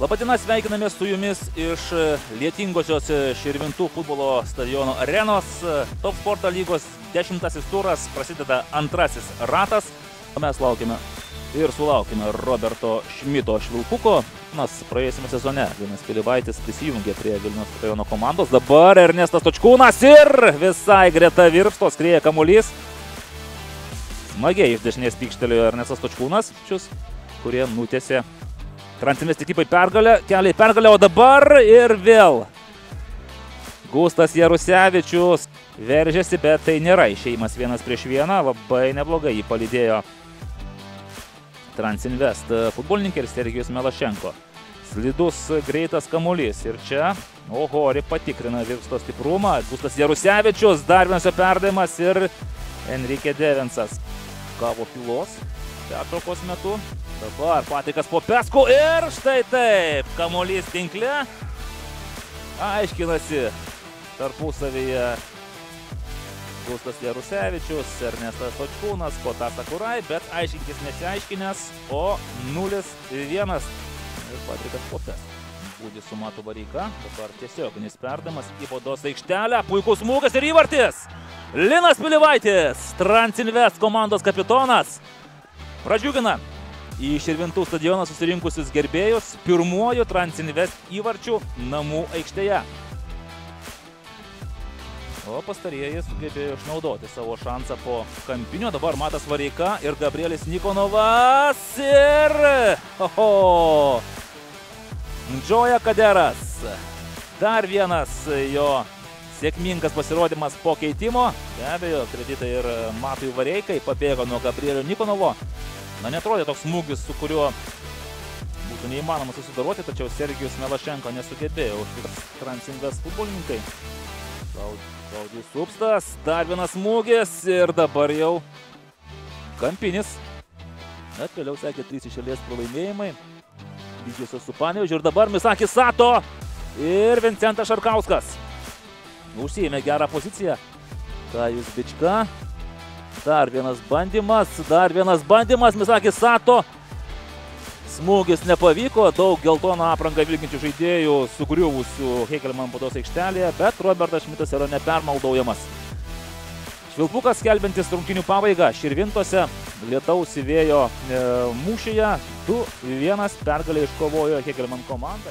Labadiena, sveikiname su jumis iš lietingosios Širvintų futbolo stadiono arenos. Top sporto lygos 10. turas, prasideda antrasis ratas. Mes laukime ir sulaukime Roberto Šmito Švilpuko. Nas praėjusiame sezone Linas Pilibaitis prisijungė prie Vilniaus rajono komandos. Dabar Ernestas Točkūnas ir visai greta Virpsto skrieja kamuolys. Smagiai iš dešinės pykštelėjo Ernestas Točkūnas, kurie nutėsė Transinvest ekipai pergalę, keliai pergalę, o dabar ir vėl Gustas Jarusevičius veržėsi, bet tai nėra išėjimas 1-1, labai neblogai jį palydėjo Transinvest futbolininkė ir Sergijus Melašenko. Slidus greitas kamuolys ir čia Ohori patikrina Virpsto stiprumą, Gustas Jarusevičius, dar vienas perdavimas ir Enrique Devensas gavo pylos pertraukos metu. Dabar patikas po pesku ir štai taip, kamuolys tinkle. Aiškinasi tarpusavyje Gustas Jarusevičius, Ernestas Točkūnas, Kotas Akurai, bet aiškinkis nesiaiškinęs, o 0-1 ir patikas po pesku. Būdį su Matu Vareika, dabar tiesioginis perdavimas į baudos aikštelę, puikus smūgis ir įvartis. Linas Pilibaitis, Transinvest komandos kapitonas, pradžiugina į Širvintų stadioną susirinkusius gerbėjus pirmuoju Transinvest įvarčiu namų aikštėje. O pastarieji sugebėjo išnaudoti savo šansą po kampinio. Dabar Matas Vareika ir Gabrielis Nikonovas ir Džoja Kaderas. Dar vienas jo sėkmingas pasirodymas po keitimo. Be abejo, kreditai ir Matui Vareikai, pabėgo nuo Gabrielio Nikonovo. Na, netrodė toks smūgis, su kuriuo būtų neįmanoma susidaroti, tačiau Sergijus Melašenko nesugebėjo užtikrinti Transinvest futbolininkai. Klaudijus Upstas, dar vienas smūgis ir dabar jau kampinis. Bet vėliau sekė 3 iš eilės pralaimėjimai. Didžiosios su Panevėžiu ir dabar Misakis Sato ir Vincentas Šarkauskas. Užsiėmė gerą poziciją. Kajus Bička. Dar vienas bandymas, Misakis Sato. Smūgis nepavyko, daug geltoną aprangą vilkinčių žaidėjų sugriuvusių Hegelman baudos aikštelėje, bet Robertas Šmitas yra nepermaldaujamas. Švilpukas skelbiantis rungtynių pabaigą Širvintose lietaus vėjo mūšyje 2-1 pergalę iškovojo Hegelman komanda.